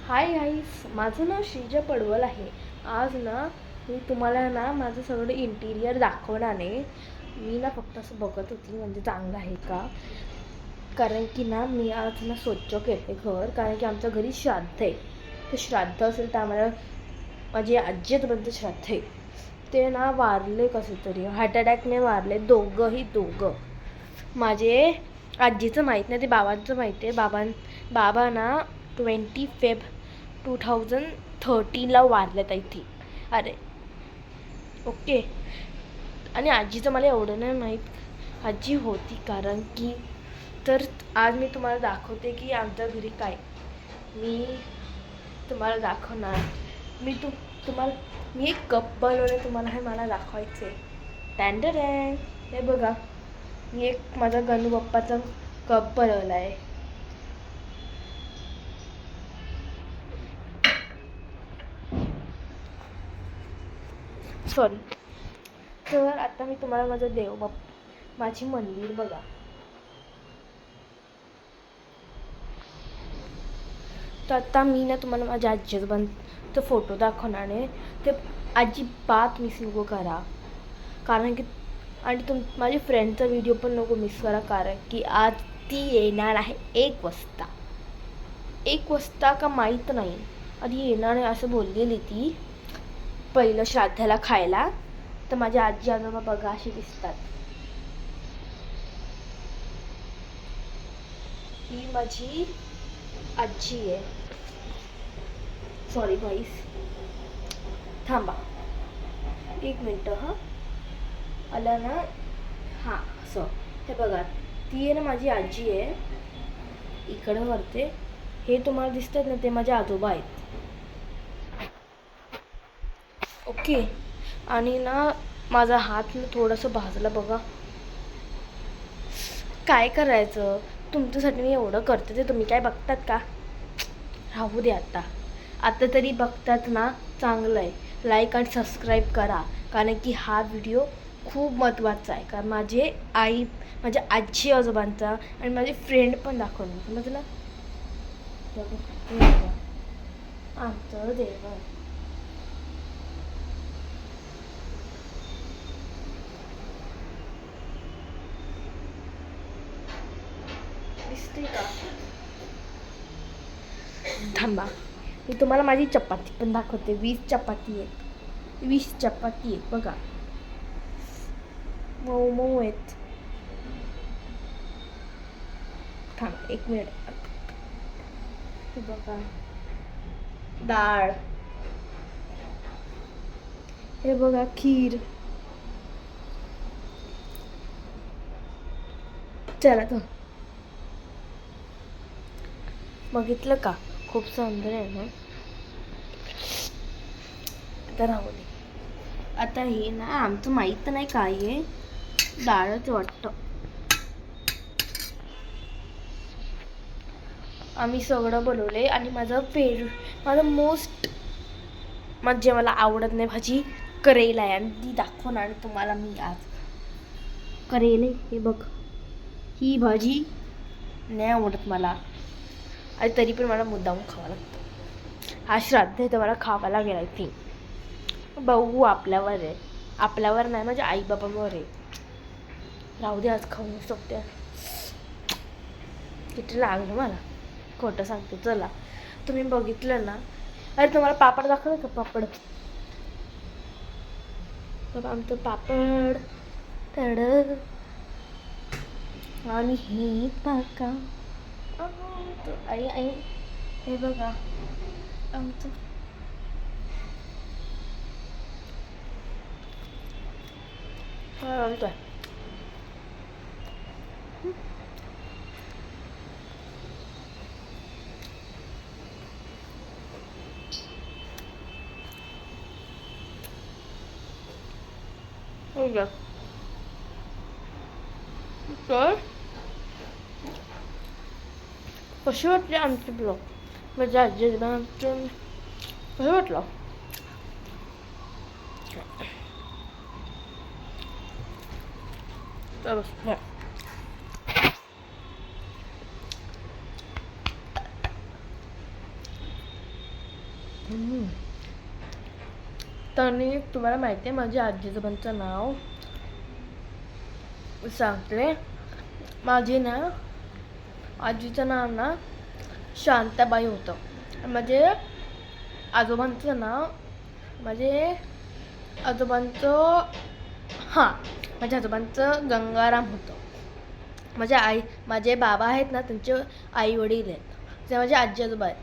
Hi guys, माझं नाव श्रीजा पडवल आहे. आज ना मी तुम्हाला ना माझं सगळं इंटिरियर दाखवणार आहे. मी ना फक्त असं बघत होती म्हणजे चांगलं आहे का, कारण की ना मी आज ना स्वच्छ केले घर, कारण की आमच्या घरी श्राद्ध आहे. ते श्राद्ध असेल तर आम्हाला माझी आजीपर्यंत श्राद्ध आहे. ते ना वारले कसे तरी हार्ट अटॅकने वारले दोघं. माझे आजीचं माहीत नाही, ते बाबांचं माहीत आहे. बाबा ना 20 फेब 2013ला वारलेत आय थिंक. अरे ओके. आणि आजीचं मला एवढं नाही माहीत, आजी होती कारण की. तर आज मी तुम्हाला दाखवते की आमच्या घरी काय मी तुम्हाला दाखवणार. मी एक कप बनवले तुम्हाला, हे मला दाखवायचे. टँडरॅन, हे बघा, मी एक माझा गणू बाप्पाचा कप बनवला आहे. सॉरी. तर आता मी तुम्हाला माझं माझी मंदिर बघा. तर आता मी ना तुम्हाला माझ्या आजीचा फोटो दाखवणार आहे. ते अजिबात मिस नको करा, कारण की आणि माझी फ्रेंडचा व्हिडिओ पण नको मिस करा, कारण की आज ती येणार आहे 1 वाजता. 1 वाजता का माहीत नाही, आधी येणार आहे असं बोललेली ती, पहिलं श्राद्धाला खायला. तर माझ्या आजी आजोबा बघा अशी दिसतात. ही माझी आजी आहे. सॉरी गाईस, थांबा 1 मिनटं. हां, आला ना. हां, असं हे बघा, ती आहे ना माझी आजी आहे. इकडं वरते हे तुम्हाला दिसतात ना, ते माझे आजोबा आहेत. ओके. आणि ना माझा हात ना थोडंसं भाजला बघा. काय करायचं, तुमच्यासाठी मी एवढं करते, ते तुम्ही काय बघतात का? राहू दे. आता तरी बघतात ना, चांगलं आहे. लाईक आणि सबस्क्राईब करा, कारण की हा व्हिडिओ खूप महत्त्वाचा आहे. कारण माझ्या आजी आजोबांचा आणि माझी फ्रेंड पण दाखवली, समजलं? आमचं देव दिसते का? थांबा, मी तुम्हाला माझी चपाती पण दाखवते. 20 चपाती आहेत बघा, मऊ मऊ आहेत. थांब 1 मिनिट. हे बघा, डाळ, हे बघा खीर. चला तर बघितलं का, खूप सुंदर आहे ना. आता राहू दे. आता हे ना आमचं माहीत नाही काय आहे, डाळच वाटतं. आम्ही सगळं बनवले. आणि माझं मोस्ट म्हणजे मला आवडत नाही भाजी, करेला आहे. आणि ती दाखवणार तुम्हाला मी आज. करेले, हे बघ, ही भाजी नाही आवडत मला, आणि तरी पण मला मुद्दाम खावं लागतं. हा श्राद्ध आहे तर मला खावा लागेल. आय थिंक बघू, आपल्यावर नाही, माझ्या आईबाबांवर आहे. राहू दे, आज खाऊन शकते. किती लागलं मला, खोटं सांगते. चला, तुम्ही बघितलं ना. अरे तुम्हाला पापड दाखवलं का? पापड बघा, आमचं पापड तड. आणि हे बघा आई हे बघा आमचं. आणतोय. तर कशी वाटली आमची ब्लॉग, म्हणजे आजी कसं वाटलं? तर तुम्हाला माहिती आहे माझ्या आजी आजोबांचं नाव सांगते. माझी ना आजीचं नाव ना शांताबाई होतं. म्हणजे आजोबांचं नाव माझ्या आजोबांचं गंगाराम होतं. माझे बाबा आहेत ना, त्यांचे आई वडील आहेत, ते माझे आजी आजोबा आहेत.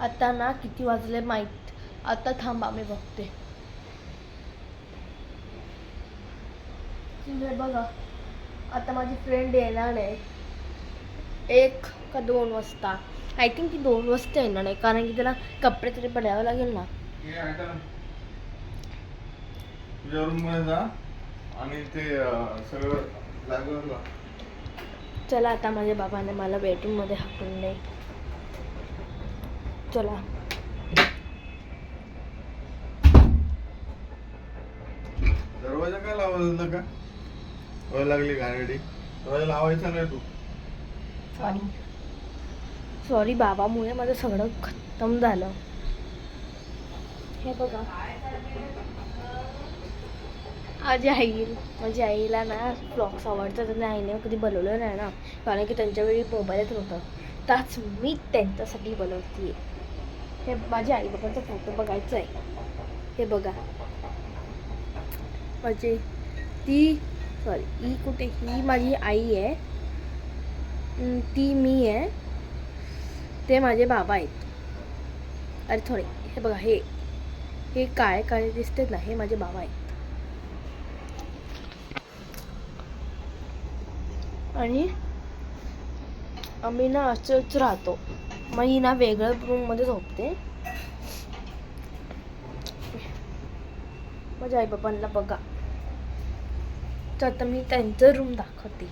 आता ना किती वाजले माहीत? आता थांबा मी बघते. बघा, आता माझी फ्रेंड येणार आहे 1 का 2 वाजता. आय थिंक ती 2 वाजता येणार आहे, कारण की त्याला कपडे तरी बदलावं लागेल ना. तुझ्या रूम मध्ये जा आणि ते सगळं जागेवर. चला, आता माझ्या बाबाने मला बेडरूम मध्ये हाकलले. चला. दरवाजा काय लावायचा का? वय लागली घाणेरडी. दरवाजा लावायचा नाही तू. सॉरी बाबामुळे माझं सगळं खतम झालं. हे बघा, माझ्या आईला ना ब्लॉग्स आवडतात आणि आईने कधी बनवलं नाही ना, कारण की त्यांच्या वेळी मोबाईलच नव्हतं. त्याच मी त्यांच्यासाठी बनवते. हे माझ्या आई बाबांचा फोटो बघायचा आहे. हे बघा, माझी ही माझी आई आहे, ती मी आहे, ते माझे बाबा आहेत. अरे थोडे, हे बघा, हे काळे काळे दिसतात ना, हे माझे बाबा आहेत. आणि आम्ही ना असंच राहतो. मग ही ना वेगळ्या रूम मध्ये झोपते. माझ्या आई बाबांना बघा. तर आता मी त्यांचं रूम दाखवते.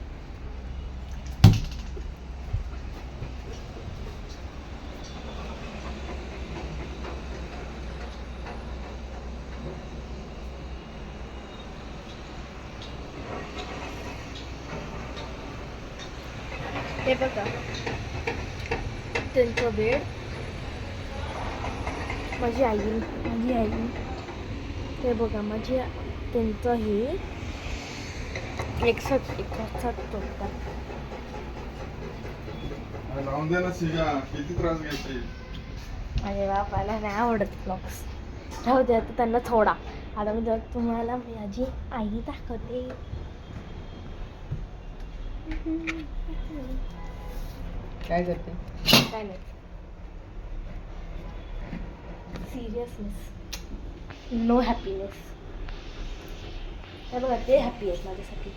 हे बघा, त्यांचं बेड. माझी आई हे बघा, त्यांचं हे एक साथ झोपतात. राहून दे ना सिगा, किती त्रास घ्यायचे. माझ्या बापाला नाही आवडत ब्लॉग्स. राहू दे आता त्यांना थोडा. आता मी तुम्हाला माझी आई दाखवते. काय करते? काय नाही, सिरियसनेस, नो हॅपीनेस. हे बघा, ते हॅपी आहेत माझ्यासाठी.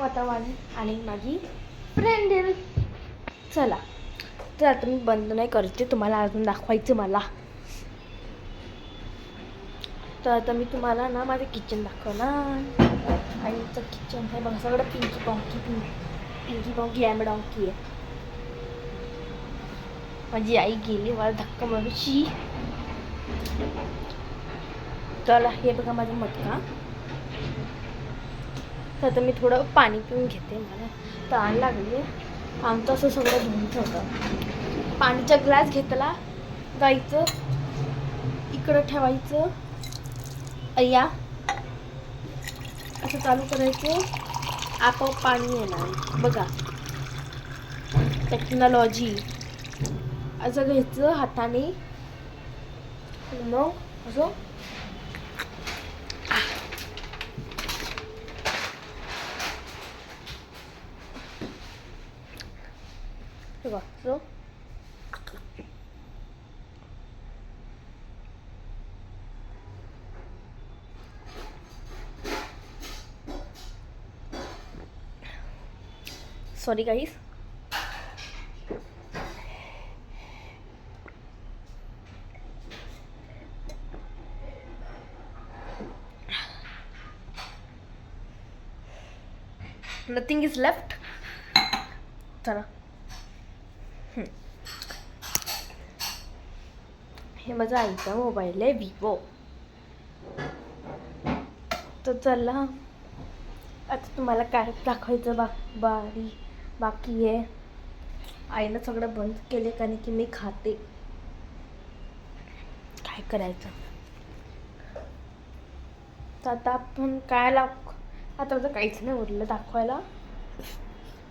आता माझी फ्रेंड येईल. चला, तर आता मी बंद नाही करते, तुम्हाला अजून दाखवायचं मला. तर आता मी तुम्हाला ना माझं किचन दाखवणार. आईचं किचन हे बघा, सगळं पिंकी पॉंकी डॉंकी आहे. माझी आई गेली मला धक्का मारूशी. चला, हे बघा माझा मटका. तर आता मी थोडं पाणी पिऊन घेते, मला तहान लागली. आमचं असं सगळं धुवून होतं. पाणीचा ग्लास घेतला, जायचं इकडं ठेवायचं, अय्या असं चालू करायचं, आपोआप पाणी येणार. बघा, टेक्नॉलॉजी. असं घ्यायचं हाताने, मग असं बघा, असं sorry guys. Nothing is left. चला, हे माझा आईचा मोबाईल आहे, विवो. तर चला, आता तुम्हाला काय दाखवायचं बाकी आहे. आईनं सगळं बंद केले कारण की मी खाते. काय करायचं तर आता आपण आता माझं काहीच नाही उरलं दाखवायला.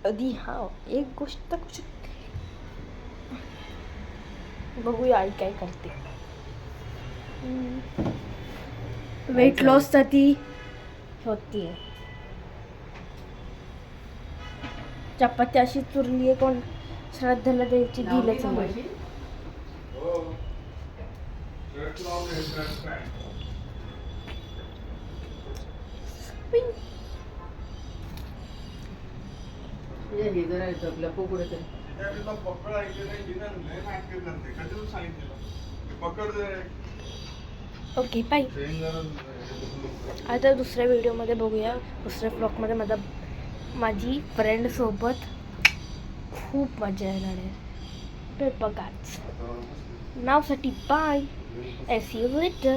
आधी एक गोष्ट दाखवू शकते. बघूया आई काय करते. वेट लॉससाठी होती चपाती अशी चुरली आहे. कोण श्राद्धला द्यायची दिलंच नाही. हो. शर्ट लावले, शर्ट काय? पिंग. हे जरा लपू कुठे तरी. तिच्या तिथं पकड ऐकले नाही, तिनं लय नाटके करते. कधी सांगितलं ते पकड दे. Okay bye. आता दुसऱ्या व्हिडिओमध्ये बघूया. दुसऱ्या ब्लॉगमध्ये माझी फ्रेंडसोबत खूप मजा येणार आहे. तर बघाच. नावसाठी bye. I see you later.